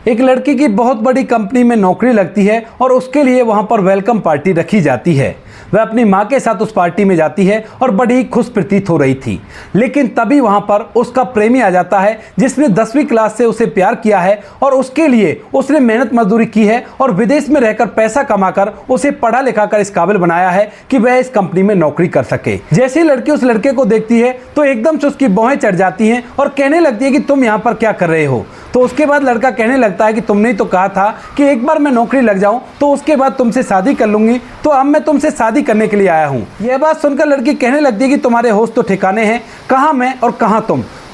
एक लड़की की बहुत बड़ी कंपनी में नौकरी लगती है और उसके लिए वहां पर वेलकम पार्टी रखी जाती है। वह अपनी मां के साथ उस पार्टी में जाती है और बड़ी खुश प्रतीत हो रही थी। लेकिन तभी वहां पर उसका प्रेमी आ जाता है जिसने 10वीं क्लास से उसे प्यार किया है और उसके लिए उसने मेहनत मजदूरी की है और विदेश में रहकर पैसा कमाकर उसे पढ़ा लिखा कर इस काबिल बनाया है कि वह इस कंपनी में नौकरी कर सके। जैसे ही लड़की उस लड़के को देखती है तो एकदम से उसकी भौहें चढ़ जाती हैं और कहने लगती है कि तुम यहाँ पर क्या कर रहे हो। तो उसके बाद लड़का कहने लगता है कि तुमने ही तो कहा था कि एक बार मैं नौकरी लग जाऊं तो उसके बाद तुमसे शादी कर लूंगी, तो अब मैं तुमसे शादी करने के लिए आया हूं। यह बात सुनकर लड़की कहने लगती है कि तुम्हारे होश तो ठिकाने हैं, कहां मैं और कहां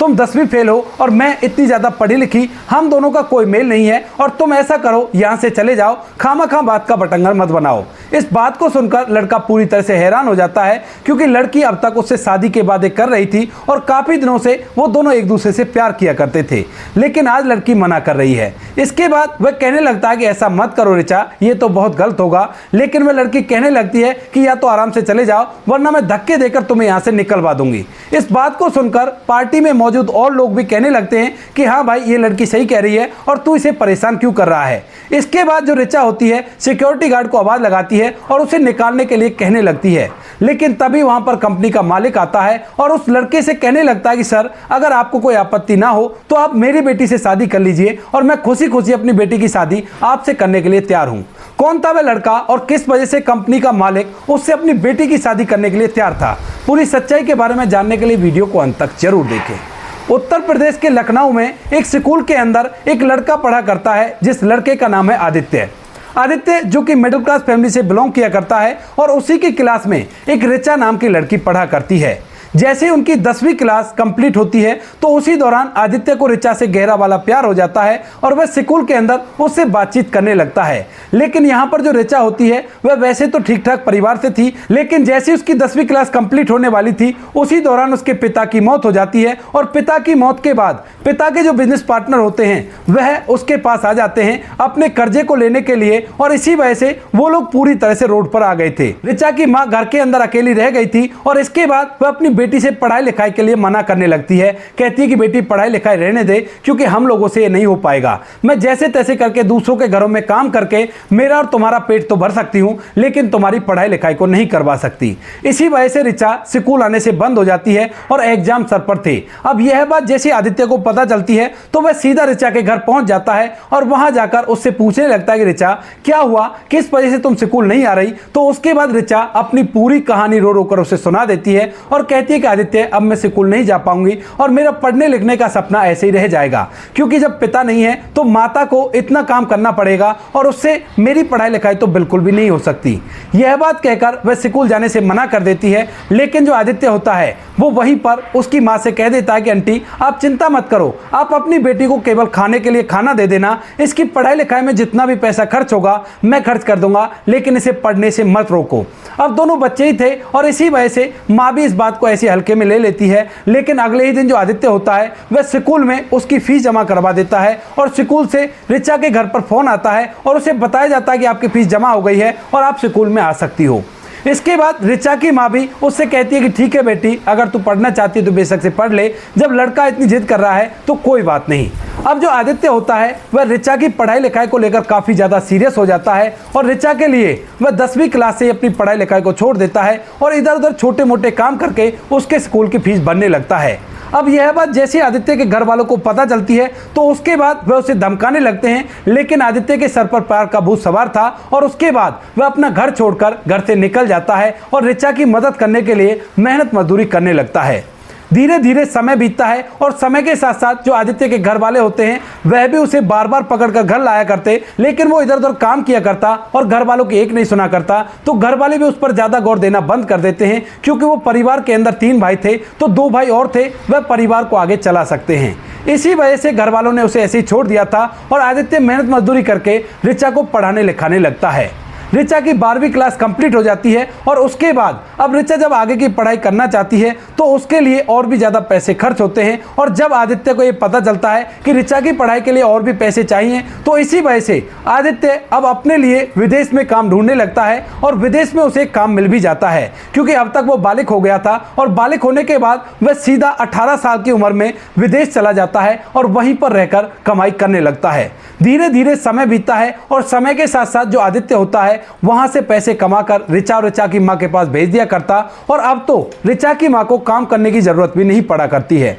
तुम 10वीं फेल हो और मैं इतनी ज़्यादा पढ़ी लिखी, हम दोनों का कोई मेल नहीं है और तुम ऐसा करो यहाँ से चले जाओ, खामा बात का बटंगर मत बनाओ। इस बात को सुनकर लड़का पूरी तरह से हैरान हो जाता है क्योंकि लड़की अब तक उससे शादी के वादे कर रही थी और काफ़ी दिनों से वो दोनों एक दूसरे से प्यार किया करते थे, लेकिन आज लड़की मना कर रही है। इसके बाद वह कहने लगता है कि ऐसा मत करो ऋचा, ये तो बहुत गलत होगा। लेकिन वह लड़की कहने लगती है कि या तो आराम से चले जाओ वरना मैं धक्के देकर तुम्हें यहाँ से निकलवा दूंगी। इस बात को सुनकर पार्टी में मौजूद और लोग भी कहने लगते हैं कि हाँ भाई, ये लड़की सही कह रही है और तू इसे परेशान क्यों कर रहा है। इसके बाद जो ऋचा होती है सिक्योरिटी गार्ड को आवाज लगाती है और उसे निकालने के लिए कहने लगती है। लेकिन तभी वहां पर कंपनी का मालिक आता है और उस लड़के से कहने लगता है कि सर, अगर आपको कोई आपत्ति ना हो तो आप मेरी बेटी से शादी कर लीजिए और मैं खुशी खुशी अपनी बेटी की शादी आपसे करने के लिए तैयार हूं। कौन था वह लड़का और किस वजह से कंपनी का मालिक उससे अपनी बेटी की शादी करने के लिए तैयार था, पूरी सच्चाई के बारे में जानने के लिए वीडियो को अंत तक जरूर देखें। उत्तर प्रदेश के लखनऊ में एक स्कूल के अंदर एक लड़का पढ़ा करता है जिस लड़के का नाम है आदित्य, जो कि मिडिल क्लास फैमिली से बिलोंग किया करता है और उसी की क्लास में एक ऋचा नाम की लड़की पढ़ा करती है। जैसे ही उनकी 10वीं क्लास कंप्लीट होती है तो उसी दौरान आदित्य को ऋचा से गहरा वाला प्यार हो जाता है और वह स्कूल के अंदर उससे बातचीत करने लगता है। लेकिन यहाँ पर जो ऋचा होती है वह वैसे तो ठीक ठाक परिवार से थी, लेकिन जैसे उसकी 10वीं क्लास कंप्लीट होने वाली थी उसी दौरान उसके पिता की मौत हो जाती है और पिता की मौत के बाद पिता के जो बिजनेस पार्टनर होते हैं वह उसके पास आ जाते हैं अपने कर्जे को लेने के लिए और इसी वजह से वो लोग पूरी तरह से रोड पर आ गए थे। ऋचा की माँ घर के अंदर अकेली रह गई थी और इसके बाद वह अपनी बेटी से पढ़ाई लिखाई के लिए मना करने लगती है। कहती है कि बेटी पढ़ाई लिखाई रहने दे क्योंकि हम लोगों से ये नहीं हो पाएगा। मैं जैसे तैसे करके दूसरों के घरों में काम करके मेरा और तुम्हारा पेट तो भर सकती हूँ, लेकिन तुम्हारी पढ़ाई लिखाई को नहीं करवा सकती। इसी वजह से ऋचा स्कूल आने से बंद हो जाती है और एग्जाम सर पर थे। अब यह बात जैसे आदित्य को पता चलती है तो वह सीधा ऋचा के घर पहुंच जाता है और वहां जाकर उससे पूछने लगता है कि ऋचा, क्या हुआ, किस वजह से तुम स्कूल नहीं आ रही। तो उसके बाद ऋचा अपनी पूरी कहानी रो रो कर उसे सुना देती है और कहती है कि आदित्य, अब मैं स्कूल नहीं जा पाऊंगी और मेरा पढ़ने लिखने का सपना ऐसे ही रह जाएगा क्योंकि जब पिता नहीं है तो माता को इतना काम करना पड़ेगा और उससे मेरी पढ़ाई लिखाई तो बिल्कुल भी नहीं हो सकती। यह बात कहकर वह स्कूल जाने से मना कर देती है। लेकिन जो आदित्य होता है वो वहीं पर उसकी मां से कह देता है कि आंटी, आप चिंता मत करो, आप अपनी बेटी को केवल खाने के लिए खाना दे देना, इसकी पढ़ाई लिखाई में जितना भी पैसा खर्च होगा मैं खर्च कर दूंगा, लेकिन इसे पढ़ने से मत रोको। अब दोनों बच्चे ही थे और इसी वजह से माँ भी इस बात को ऐसे हल्के में ले लेती है। लेकिन अगले ही दिन जो आदित्य होता है वह स्कूल में उसकी फीस जमा करवा देता है और स्कूल से ऋचा के घर पर फोन आता है और उसे बताया जाता है कि आपकी फीस जमा हो गई है और आप स्कूल में आ सकती हो। इसके बाद ऋचा की माँ भी उससे कहती है कि ठीक है बेटी, अगर तू पढ़ना चाहती है तो बेशक से पढ़ ले, जब लड़का इतनी जिद कर रहा है तो कोई बात नहीं। अब जो आदित्य होता है वह ऋचा की पढ़ाई लिखाई को लेकर काफ़ी ज़्यादा सीरियस हो जाता है और ऋचा के लिए वह 10वीं क्लास से अपनी पढ़ाई लिखाई को छोड़ देता है और इधर उधर छोटे मोटे काम करके उसके स्कूल की फीस भरने लगता है। अब यह बात जैसे आदित्य के घर वालों को पता चलती है तो उसके बाद वह उसे धमकाने लगते हैं, लेकिन आदित्य के सर पर प्यार का भूत सवार था और उसके बाद वह अपना घर छोड़कर घर से निकल जाता है और ऋचा की मदद करने के लिए मेहनत मजदूरी करने लगता है। धीरे धीरे समय बीतता है और समय के साथ साथ जो आदित्य के घर वाले होते हैं वह भी उसे बार बार पकड़कर घर लाया करते, लेकिन वो इधर उधर काम किया करता और घर वालों की एक नहीं सुना करता, तो घर वाले भी उस पर ज़्यादा गौर देना बंद कर देते हैं क्योंकि वो परिवार के अंदर 3 भाई थे तो 2 भाई और थे, वह परिवार को आगे चला सकते हैं। इसी वजह से घर वालों ने उसे ऐसे ही छोड़ दिया था और आदित्य मेहनत मजदूरी करके ऋचा को पढ़ाने लिखाने लगता है। ऋचा की 12वीं क्लास कंप्लीट हो जाती है और उसके बाद अब ऋचा जब आगे की पढ़ाई करना चाहती है तो उसके लिए और भी ज़्यादा पैसे खर्च होते हैं। और जब आदित्य को ये पता चलता है कि ऋचा की पढ़ाई के लिए और भी पैसे चाहिए तो इसी वजह से आदित्य अब अपने लिए विदेश में काम ढूंढने लगता है और विदेश में उसे काम मिल भी जाता है, क्योंकि अब तक वो बालिग हो गया था और बालिग होने के बाद वह सीधा 18 साल की उम्र में विदेश चला जाता है और वहीं पर रहकर कमाई करने लगता है। धीरे धीरे समय बीतता है और समय के साथ साथ जो आदित्य होता है वहां से पैसे कमाकर ऋचा और ऋचा की मां के पास भेज दिया करता और अब तो ऋचा की मां को काम करने की जरूरत भी नहीं पड़ा करती है।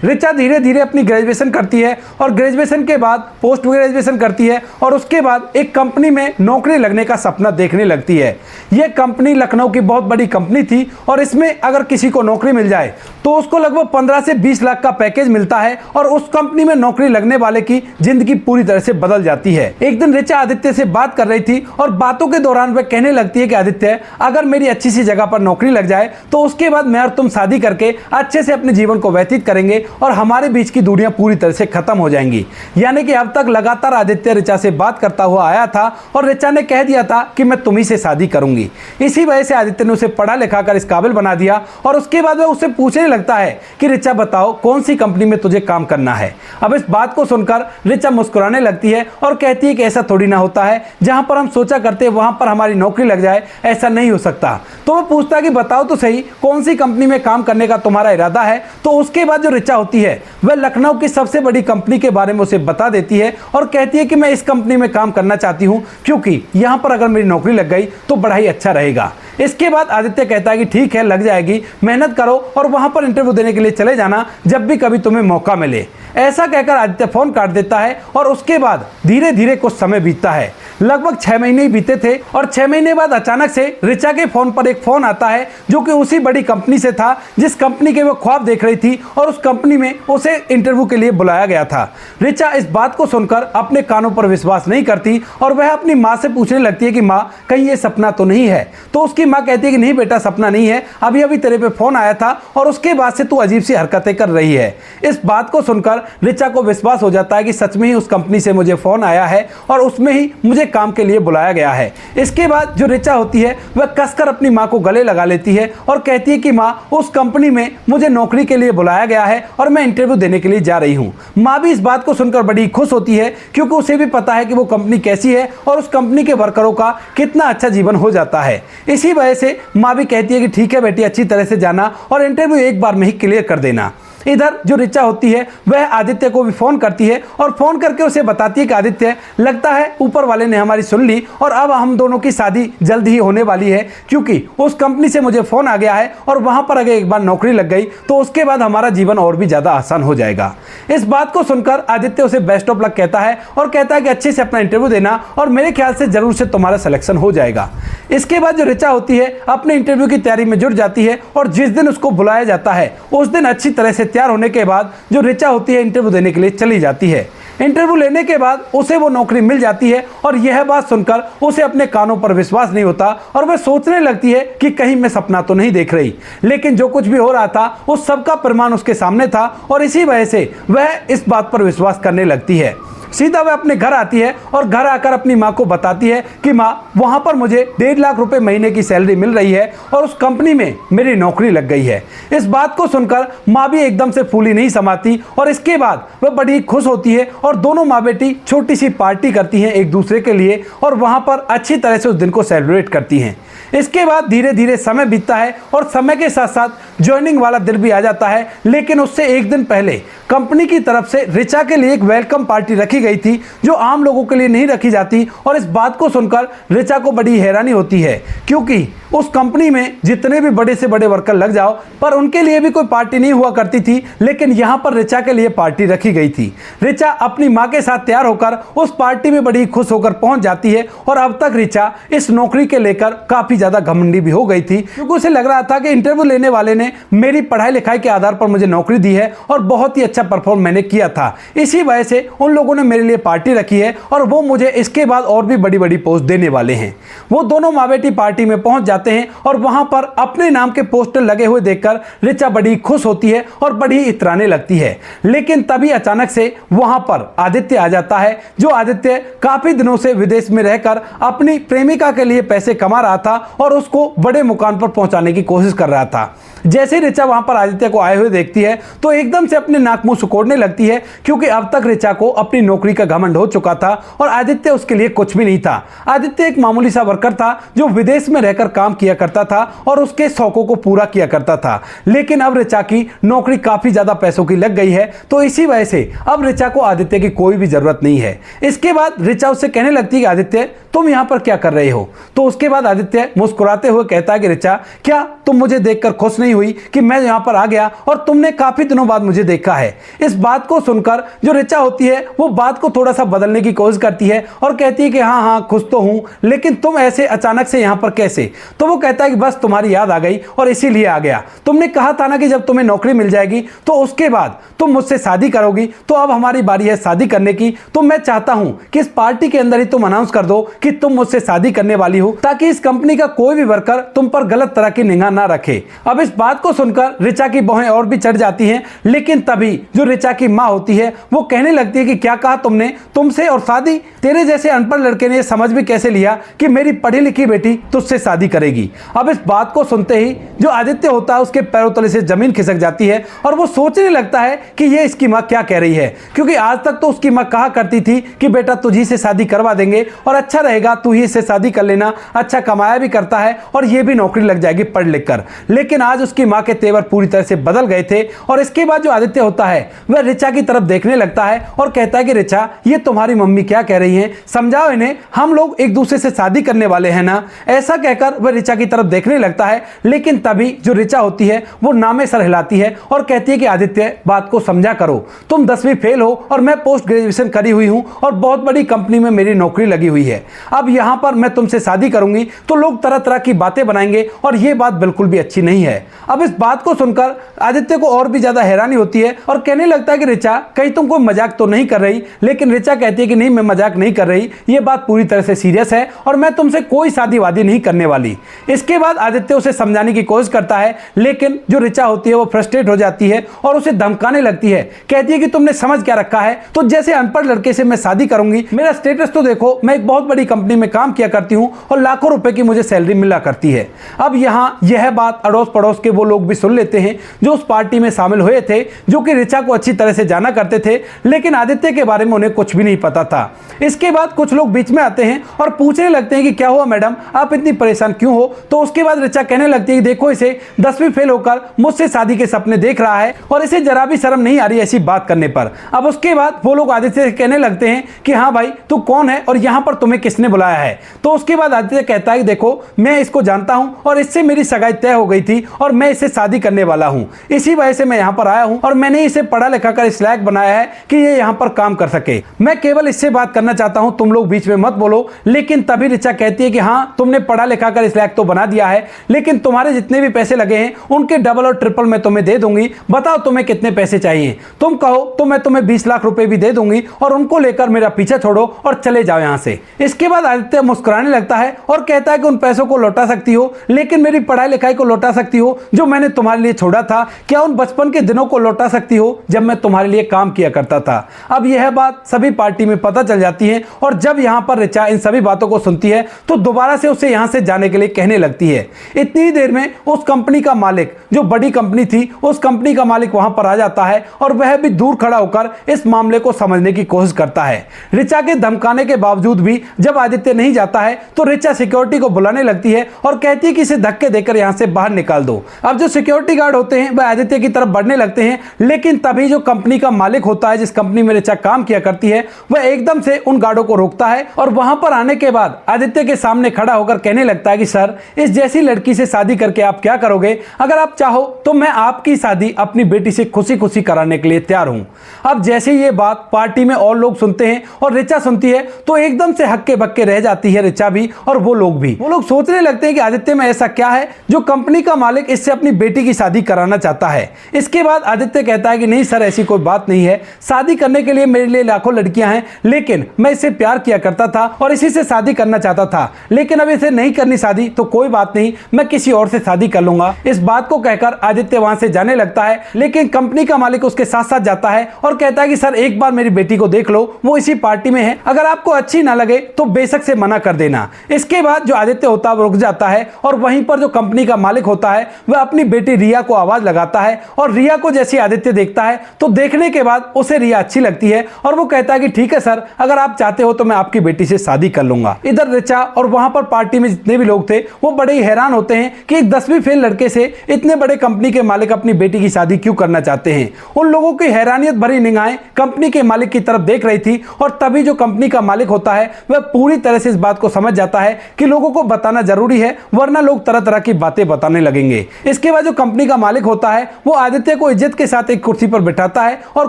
ऋचा धीरे धीरे अपनी ग्रेजुएशन करती है और ग्रेजुएशन के बाद पोस्ट ग्रेजुएशन करती है और उसके बाद एक कंपनी में नौकरी लगने का सपना देखने लगती है। यह कंपनी लखनऊ की बहुत बड़ी कंपनी थी और इसमें अगर किसी को नौकरी मिल जाए तो उसको लगभग 15 से 20 लाख का पैकेज मिलता है और उस कंपनी में नौकरी लगने वाले की जिंदगी पूरी तरह से बदल जाती है। एक दिन ऋचा आदित्य से बात कर रही थी और बातों के दौरान वह कहने लगती है कि आदित्य, अगर मेरी अच्छी सी जगह पर नौकरी लग जाए तो उसके बाद मैं और तुम शादी करके अच्छे से अपने जीवन को व्यतीत करेंगे और हमारे बीच की दूरियां पूरी तरह से खत्म हो जाएंगी। यानी कि अब तक लगातार आदित्य ऋचा से बात करता हुआ आया था और ऋचा ने कह दिया था कि मैं तुम्ही से शादी करूंगी। इसी वजह से आदित्य ने उसे पढ़ा लिखा कर इस काबिल बना दिया और उसके बाद वह उससे पूछने लगता है कि ऋचा बताओ कौन सी कंपनी में तुझे काम करना है। अब इस बात को सुनकर ऋचा मुस्कुराने लगती है और कहती है कि ऐसा थोड़ी ना होता है, जहां पर हम सोचा करते वहां पर हमारी नौकरी लग जाए, ऐसा नहीं हो सकता। तो वह पूछता है कि बताओ तो सही कौन सी कंपनी में काम करने का तुम्हारा इरादा है। तो उसके बाद जो ऋचा होती है वह लखनऊ की सबसे बड़ी कंपनी के बारे में उसे बता देती है और कहती है कि मैं इस कंपनी में काम करना चाहती हूं क्योंकि यहां पर अगर मेरी नौकरी लग गई तो बड़ा ही अच्छा रहेगा। इसके बाद आदित्य कहता है कि ठीक है, लग जाएगी, मेहनत करो और वहां पर इंटरव्यू देने के लिए चले जाना जब भी कभी तुम्हें मौका मिले। ऐसा कहकर आदित्य फोन काट देता है और उसके बाद धीरे धीरे कुछ समय बीतता है। लगभग 6 महीने ही बीते थे और 6 महीने बाद अचानक से ऋचा के फोन पर एक फोन आता है जो कि उसी बड़ी कंपनी से था जिस कंपनी के वो ख्वाब देख रही थी और उस कंपनी में उसे इंटरव्यू के लिए बुलाया गया था। ऋचा इस बात को सुनकर अपने कानों पर विश्वास नहीं करती और वह अपनी माँ से पूछने लगती है कि माँ, कहीं ये सपना तो नहीं है। तो उसकी माँ कहती है कि नहीं बेटा, सपना नहीं है, अभी अभी तेरे पे फोन आया था और उसके बाद से तू अजीब सी हरकतें कर रही है। इस बात को सुनकर ऋचा को विश्वास हो जाता है कि सच में ही उस कंपनी से मुझे फोन आया है और उसमें ही मुझे काम के लिए बुलाया गया है। इसके बाद जो ऋचा होती है वह कसकर अपनी माँ को गले लगा लेती है और कहती है कि माँ, उस कंपनी में मुझे नौकरी के लिए बुलाया गया है और मैं इंटरव्यू देने के लिए जा रही हूँ। माँ भी इस बात को सुनकर बड़ी खुश होती है क्योंकि उसे भी पता है कि वो कंपनी कैसी है और उस कंपनी के वर्करों का कितना अच्छा जीवन हो जाता है। इसी वजह से माँ भी कहती है कि ठीक है बेटी, अच्छी तरह से जाना और इंटरव्यू एक बार में ही क्लियर कर देना। इधर जो ऋचा होती है वह आदित्य को भी फोन करती है और फोन करके उसे बताती है कि आदित्य, लगता है ऊपर वाले ने हमारी सुन ली और अब हम दोनों की शादी जल्द ही होने वाली है क्योंकि उस कंपनी से मुझे फोन आ गया है और वहां पर अगर एक बार नौकरी लग गई तो उसके बाद हमारा जीवन और भी ज्यादा आसान हो जाएगा। इस बात को सुनकर आदित्य उसे बेस्ट ऑफ लक कहता है और कहता है कि अच्छे से अपना इंटरव्यू देना और मेरे ख्याल से जरूर से तुम्हारा सिलेक्शन हो जाएगा। इसके बाद जो ऋचा होती है अपने इंटरव्यू की तैयारी में जुट जाती है और जिस दिन उसको बुलाया जाता है उस दिन अच्छी तरह से तैयार होने के बाद जो ऋचा होती है इंटरव्यू देने के लिए चली जाती है। इंटरव्यू लेने के बाद उसे वो नौकरी मिल जाती है और यह बात सुनकर उसे अपने कानों पर विश्वास नहीं होता और वह सोचने लगती है कि कहीं मैं सपना तो नहीं देख रही। लेकिन जो कुछ भी हो रहा था उस सब का प्रमाण उसके सामने था और इसी वजह से वह इस बात पर विश्वास करने लगती है। सीधा वह अपने घर आती है और घर आकर अपनी माँ को बताती है कि माँ, वहाँ पर मुझे 1.5 लाख रुपए महीने की सैलरी मिल रही है और उस कंपनी में मेरी नौकरी लग गई है। इस बात को सुनकर माँ भी एकदम से फूली नहीं समाती और इसके बाद वह बड़ी खुश होती है और दोनों माँ बेटी छोटी सी पार्टी करती हैं एक दूसरे के लिए और वहाँ पर अच्छी तरह से उस दिन को सेलिब्रेट करती हैं। इसके बाद धीरे धीरे समय बीतता है और समय के साथ साथ ज्वाइनिंग वाला दिन भी आ जाता है। लेकिन उससे एक दिन पहले कंपनी की तरफ से ऋचा के लिए एक वेलकम पार्टी रखी गई थी जो आम लोगों के लिए नहीं रखी जाती और इस बात को सुनकर ऋचा को बड़ी हैरानी होती है क्योंकि उस कंपनी में जितने भी बड़े से बड़े वर्कर लग जाओ पर उनके लिए भी कोई पार्टी नहीं हुआ करती थी, लेकिन यहाँ पर ऋचा के लिए पार्टी रखी गई थी। ऋचा अपनी माँ के साथ तैयार होकर उस पार्टी में बड़ी खुश होकर पहुंच जाती है और अब तक ऋचा इस नौकरी के लेकर काफी ज्यादा घमंडी भी हो गई थी क्योंकि उसे लग रहा था कि इंटरव्यू लेने वाले ने मेरी पढ़ाई लिखाई के आधार पर मुझे नौकरी दी है और बहुत ही अच्छा परफॉर्म मैंने किया था, इसी वजह से उन लोगों ने मेरे लिए पार्टी रखी है और वो मुझे इसके बाद और भी बड़ी बड़ी पोस्ट देने वाले हैं। वो दोनों माँ बेटी पार्टी में पहुंच जाते हैं और वहां पर अपने नाम के पोस्टर लगे हुए देखकर ऋचा बड़ी खुश होती है और बड़ी इतराने लगती है। लेकिन तभी अचानक से वहां पर आदित्य आ जाता है, जो आदित्य काफी दिनों से विदेश में रहकर अपनी प्रेमिका के लिए पैसे कमा रहा था और उसको बड़े मुकाम पर पहुंचाने की कोशिश कर रहा था। जैसे ही ऋचा वहां पर आदित्य को आए हुए देखती है तो एकदम से अपने नाक मुंह सिकोड़ने लगती है, क्योंकि अब तक ऋचा को अपनी नौकरी का घमंड हो चुका था और आदित्य उसके लिए कुछ भी नहीं था। आदित्य एक मामूली सा वर्कर था जो विदेश में रहकर काम किया करता था और उसके शौकों को पूरा किया करता था। लेकिन अब ऋचा की नौकरी काफी ज्यादा पैसों की लग गई है, तो इसी वजह से अब ऋचा को आदित्य की कोई भी जरूरत नहीं है। इसके बाद ऋचा उससे कहने लगती है कि आदित्य तुम यहां पर क्या कर रहे हो। तो उसके बाद आदित्य मुस्कुराते हुए कहता है कि ऋचा, क्या तुम मुझे देखकर खुश नहीं हुई कि मैं यहां पर आ गया और तुमने काफी दिनों बाद मुझे देखा है। इस बात को सुनकर जो ऋचा होती है वो बात को थोड़ा सा बदलने की कोशिश करती है और कहती है कि हाँ हाँ खुश तो हूं, लेकिन तुम ऐसे अचानक से यहां पर कैसे। तो वो कहता है कि बस तुम्हारी याद आ गई और इसीलिए आ गया। तुमने कहा था ना कि जब तुम्हें नौकरी मिल जाएगी तो उसके बाद तुम मुझसे शादी करोगी, तो अब हमारी बारी है शादी करने की। तो मैं चाहता हूं कि इस पार्टी के अंदर ही तुम अनाउंस कर दो कि तुम मुझसे शादी करने वाली हो, ताकि इस कंपनी का कोई भी वर्कर तुम पर गलत तरह की निगाह ना रखे। अब इस बात को सुनकर ऋचा की भौहें और भी चढ़ जाती हैं, लेकिन तभी जो ऋचा की मां होती है वो कहने लगती है कि क्या कहा तुमने, तुमसे और शादी? तेरे जैसे अनपढ़ लड़के ने समझ भी कैसे लिया कि मेरी पढ़ी लिखी बेटी तुझसे शादी करेगी। अब इस बात को सुनते ही जो आदित्य होता है उसके पैरों तले से जमीन खिसक जाती है और वो सोचने लगता है कि ये इसकी मां क्या कह रही है, क्योंकि आज तक तो उसकी मां कहा करती थी कि बेटा तुझी से शादी करवा देंगे और अच्छा रहेगा, तू ही इससे शादी कर लेना, अच्छा कमाया भी करता है और ये भी नौकरी लग जाएगी पढ़ लिख कर। लेकिन आज उसकी मां के तेवर पूरी तरह से बदल गए थे और इसके बाद जो आदित्य होता है वह ऋचा की तरफ देखने लगता है और कहता है कि ऋचा, ये तुम्हारी मम्मी क्या कह रही हैं, समझाओ इन्हें, हम लोग एक दूसरे से शादी करने वाले हैं ना। ऐसा कहकर वह ऋचा की तरफ देखने लगता है, लेकिन तभी जो ऋचा होती है वो नामे सर हिलाती है और कहती है कि आदित्य बात को समझा करो, तुम 10वीं फेल हो और मैं पोस्ट ग्रेजुएशन करी हुई हूं और बहुत बड़ी कंपनी में मेरी नौकरी लगी हुई है। अब यहां पर मैं तुमसे शादी करूंगी तो लोग तरह तरह की बातें बनाएंगे और यह बात बिल्कुल भी अच्छी नहीं है। अब इस बात को सुनकर आदित्य को और भी ज्यादा हैरानी होती है और कहने लगता है कि ऋचा, कहीं तुम कोई मजाक तो नहीं कर रही। लेकिन ऋचा कहती है कि नहीं, मैं मजाक नहीं कर रही, यह बात पूरी तरह से सीरियस है और मैं तुमसे कोई शादी वादी नहीं करने वाली। इसके बाद आदित्य उसे समझाने की कोशिश करता है, लेकिन जो ऋचा होती है वो फ्रस्ट्रेट हो जाती है और उसे धमकाने लगती है। कहती है कि तुमने समझ क्या रखा है, तो जैसे अनपढ़ लड़के से मैं शादी करूंगी, मेरा स्टेटस तो देखो, मैं एक बहुत बड़ी कंपनी में काम किया करती हूं और लाखों रुपए की मुझे सैलरी मिला करती है। अब यहां यह बात अड़ोस पड़ोस के वो लोग भी सुन लेते हैं जो उस पार्टी में शामिल हुए थे, जो कि ऋचा को अच्छी तरह से जाना करते थे, लेकिन आदित्य के बारे में उन्हें कुछ भी नहीं पता था। इसके बाद कुछ लोग बीच में आते हैं और पूछने लगते हैं कि क्या हुआ मैडम, आप इतनी परेशान क्यों हो। तो उसके बाद ऋचा कहने लगती है कि देखो, इसे 10वीं फेल होकर मुझसे शादी के सपने देख रहा है और इसे जरा भी शर्म नहीं आ रही ऐसी बात करने पर। अब उसके बाद वो लोग आदित्य से कहने लगते हैं कि हाँ भाई, तू कौन है और यहाँ पर तुम्हें किसने बुलाया है। तो उसके बाद आदित्य कहता है कि देखो, मैं इसको जानता हूं और इससे मेरी सगाई तय हो गई थी और मैं इससे शादी करने वाला हूं, इसी वजह से मैं यहां पर आया हूं और मैंने इसे पढ़ा लिखा कर इस लायक बनाया है कि ये यहां पर काम कर सके। मैं केवल इससे बात करना चाहता हूं, तुम लोग बीच में मत बोलो। लेकिन तभी ऋचा कहती है कि हाँ, तुमने पढ़ा लिखा कर इस लायक तो बना दिया है, लेकिन तुम्हारे जितने भी पैसे लगे हैं उनके डबल और ट्रिपल मैं तुम्हें दे दूंगी। बताओ तुम्हें कितने पैसे चाहिए, तुम कहो तो मैं तुम्हें 20 लाख रुपए भी दे दूंगी और उनको लेकर मेरा पीछा छोड़ो और चले जाओ यहां से। इसके बाद आदित्य मुस्कुराने लगता है और कहता है कि उन पैसों को लौटा सकती हो, लेकिन मेरी पढ़ाई लिखाई को लौटा सकती हो जो मैंने तुम्हारे लिए छोड़ा था। क्या उन बचपन के दिनों को लौटा सकती हो जब मैं तुम्हारे लिए काम किया करता था। अब यह बात सभी पार्टी में पता चल जाती है और जब यहां पर ऋचा इन सभी बातों को सुनती है तो दोबारा से उसे यहां से जाने के लिए कहने लगती है। इतनी देर में उस कंपनी का मालिक, जो बड़ी कंपनी थी, उस कंपनी का मालिक वहां पर आ जाता है और वह भी दूर खड़ा होकर इस मामले को समझने की कोशिश करता है। ऋचा के धमकाने के बावजूद भी जब आदित्य नहीं जाता है तो ऋचा सिक्योरिटी को बुलाने लगती है और कहती है कि इसे धक्के देकर यहां से बाहर निकाल दो। अब जो सिक्योरिटी गार्ड होते हैं वह आदित्य की तरफ बढ़ने लगते हैं, लेकिन तभी जो कंपनी का मालिक होता है, जिस कंपनी में ऋचा काम किया करती है, वह एकदम से उन गार्डों को रोकता है और वहां पर आने के बाद आदित्य के सामने खड़ा होकर कहने लगता है कि सर, इस जैसी लड़की से शादी करके आप क्या करोगे? अगर आप चाहो तो मैं आपकी शादी अपनी बेटी से खुशी खुशी कराने के लिए तैयार हूं। अब जैसे ये बात पार्टी में और लोग सुनते हैं और ऋचा सुनती है तो एकदम से हक्के बक्के रह जाती है ऋचा भी और वो लोग भी। वो लोग सोचने लगते हैं कि आदित्य में ऐसा क्या है जो कंपनी का मालिक इस इससे अपनी बेटी की शादी कराना चाहता है। इसके बाद आदित्य कहता है कि नहीं सर, ऐसी कोई बात नहीं है, शादी करने के लिए मेरे लिए लाखों लड़कियां हैं, लेकिन मैं इससे प्यार किया करता था और इसी से शादी करना चाहता था, लेकिन अब इसे नहीं करनी शादी तो कोई बात नहीं, मैं किसी और से शादी कर लूंगा। इस बात को कहकर आदित्य वहां से जाने लगता है, लेकिन कंपनी का मालिक उसके साथ साथ जाता है और कहता है कि सर एक बार मेरी बेटी को देख लो, वो इसी पार्टी में है, अगर आपको अच्छी ना लगे तो बेशक से मना कर देना। इसके बाद जो आदित्य होता है वो रुक जाता है और वहीं पर जो कंपनी का मालिक होता है वह अपनी बेटी रिया को आवाज लगाता है और रिया को जैसे आदित्य देखता है तो देखने के बाद उसे रिया अच्छी लगती है और वो कहता है कि ठीक है सर, अगर आप चाहते हो तो मैं आपकी बेटी से शादी कर लूंगा। इधर रिचा और वहां पर पार्टी में जितने भी लोग थे वो बड़े ही हैरान होते हैं कि एक 10वीं फेल लड़के से इतने बड़े कंपनी के मालिक अपनी बेटी की शादी क्यों करना चाहते हैं। उन लोगों की हैरानियत भरी निगाहें कंपनी के मालिक की तरफ देख रही थी और तभी जो कंपनी का मालिक होता है वह पूरी तरह से इस बात को समझ जाता है कि लोगों को बताना जरूरी है, वरना लोग तरह तरह की बातें बताने लगेंगे। इसके बाद जो कंपनी का मालिक होता है वो आदित्य को इज्जत के साथ एक कुर्सी पर बिठाता है और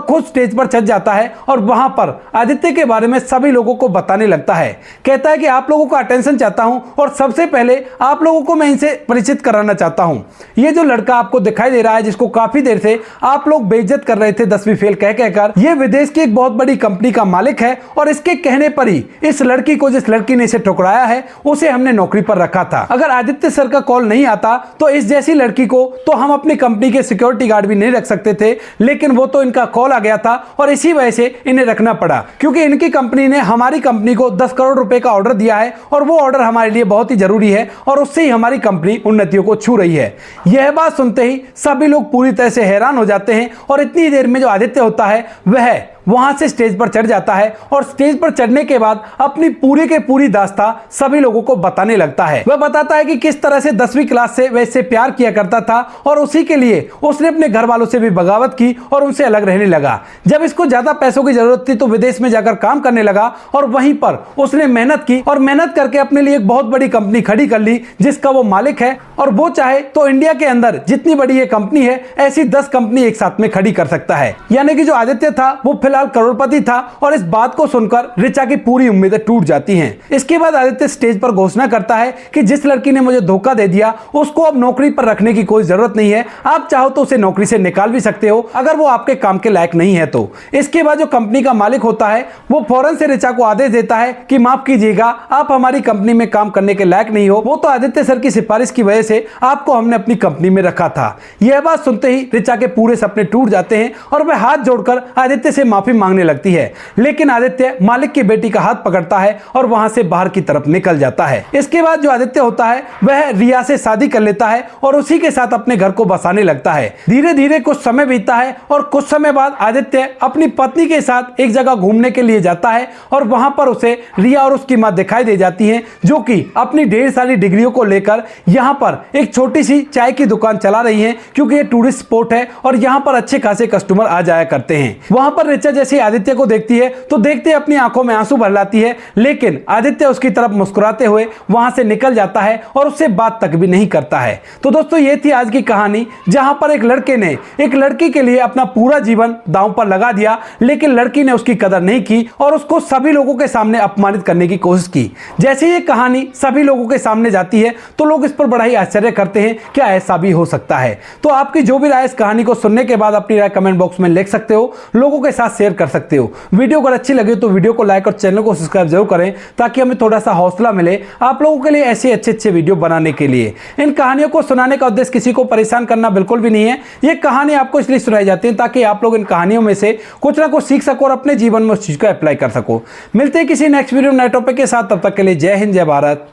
खुद स्टेज पर चढ़ जाता है और वहां पर आदित्य के बारे में सभी लोगों को बताने लगता है। कहता है कि आप लोगों का अटेंशन चाहता हूं और सबसे पहले आप लोगों को मैं इनसे परिचित कराना चाहता हूं। ये जो लड़का आपको दिखाई दे रहा है, जिसको काफी देर से आप लोग बेइज्जत कर रहे थे 10वीं फेल कह कहकर, ये विदेश की एक बहुत बड़ी कंपनी का मालिक है और इसके कहने पर ही इस लड़की को, जिस लड़की ने इसे ठुकराया है, उसे हमने नौकरी पर रखा था। अगर आदित्य सर का कॉल नहीं आता तो इस जैसी लड़की को तो हम अपनी कंपनी के सिक्योरिटी गार्ड भी नहीं रख सकते थे, लेकिन वो तो इनका कॉल आ गया था और इसी वजह से इन्हें रखना पड़ा, क्योंकि इनकी कंपनी ने हमारी कंपनी को 10 करोड़ रुपए का ऑर्डर दिया है और वो ऑर्डर हमारे लिए बहुत ही जरूरी है और उससे ही हमारी कंपनी उन्नतियों को छू रही है। यह बात सुनते ही सभी लोग पूरी तरह से हैरान हो जाते हैं और इतनी देर में जो आदित्य होता है वह वहां से स्टेज पर चढ़ जाता है और स्टेज पर चढ़ने के बाद अपनी पूरी के पूरी दास्तां सभी लोगों को बताने लगता है। वह बताता है कि किस तरह से 10वीं क्लास से वह इससे प्यार किया करता था और उसी के लिए उसने अपने घर वालों से भी बगावत की और उनसे अलग रहने लगा। जब इसको ज्यादा पैसों की जरूरत थी तो विदेश में जाकर काम करने लगा और वहीं पर उसने मेहनत की और मेहनत करके अपने लिए एक बहुत बड़ी कंपनी खड़ी कर ली, जिसका वो मालिक है और वो चाहे तो इंडिया के अंदर जितनी बड़ी ये कंपनी है ऐसी 10 कंपनी एक साथ में खड़ी कर सकता है। यानी कि जो आदित्य था वो फिलहाल करोड़पति था और इस बात को सुनकर रिचा की पूरी उम्मीदें टूट जाती हैं। इसके बाद आदित्य स्टेज पर घोषणा करता है कि जिस लड़की ने मुझे धोखा दे दिया उसको अब नौकरी पर रखने की कोई जरूरत नहीं है, आप चाहो तो उसे नौकरी से निकाल भी सकते हो अगर वो आपके काम के लायक नहीं है तो। इसके बाद जो कंपनी का मालिक होता है वो फौरन से रिचा को आदेश देता है कि माफ कीजिएगा, आप हमारी कंपनी में काम करने के लायक नहीं हो, वो तो आदित्य सर की सिफारिश की वजह से आपको हमने अपनी कंपनी में रखा था। यह बात सुनते ही रिचा के पूरे सपने टूट जाते हैं और वह हाथ जोड़कर आदित्य से माफी मांगने लगती है, लेकिन आदित्य मालिक की बेटी का हाथ पकड़ता है और वहां से बाहर की तरफ निकल जाता है। इसके बाद जो आदित्य होता है वह रिया से शादी कर लेता है और उसी के साथ अपने घर को बसाने लगता है। धीरे धीरे कुछ समय बीतता है और कुछ समय बाद आदित्य अपनी पत्नी के साथ एक जगह घूमने के लिए जाता है और वहां पर उसे रिया और उसकी मां दिखाई दे जाती हैं, जो कि अपनी ढेर सारी डिग्रियों को लेकर यहां पर एक छोटी सी चाय की दुकान चला रही हैं, क्योंकि ये टूरिस्ट स्पॉट है और यहां पर अच्छे खासे कस्टमर आ जाया करते हैं। वहां पर रिचा जैसे आदित्य को देखती है तो देखते अपनी आंखों में आंसू भर लाती है, लेकिन आदित्य उसकी तरफ मुस्कुराते हुए वहां से निकल जाता है और उससे बात तक भी नहीं करता है। तो दोस्तों ये थी आज की कहानी, जहां पर एक लड़के ने एक लड़की के लिए अपना पूरा जीवन दांव पर लगा दिया, लेकिन लड़की ने उसकी कदर नहीं की और उसको सभी लोगों के सामने अपमानित करने की कोशिश की। जैसे ये कहानी सभी लोगों के सामने जाती है तो लोग इस पर बड़ा ही आश्चर्य करते हैं, क्या ऐसा भी हो सकता है। तो आपकी जो भी राय इस कहानी को सुनने के बाद अपनी राय कमेंट बॉक्स में लिख सकते हो, लोगों के साथ शेयर कर सकते हो। वीडियो अगर अच्छी लगे तो वीडियो को लाइक और चैनल को सब्सक्राइब जरूर करें, ताकि हमें थोड़ा सा हौसला मिले आप लोगों के लिए ऐसे अच्छे वीडियो बनाने के लिए। इन कहानियों को सुनाने का उद्देश्य किसी को परेशान करना बिल्कुल भी नहीं है। ये कहानी आपको इसलिए सुनाई जाती है ताकि आप लोग इन कहानियों में से कुछ ना कुछ सीख सको और अपने जीवन में उस चीज को अप्लाई कर सको। मिलते हैं किसी नेक्स्ट वीडियो नए टॉपिक के साथ, तब तक के लिए जय हिंद, जय भारत,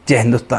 जय हिंदुस्तान।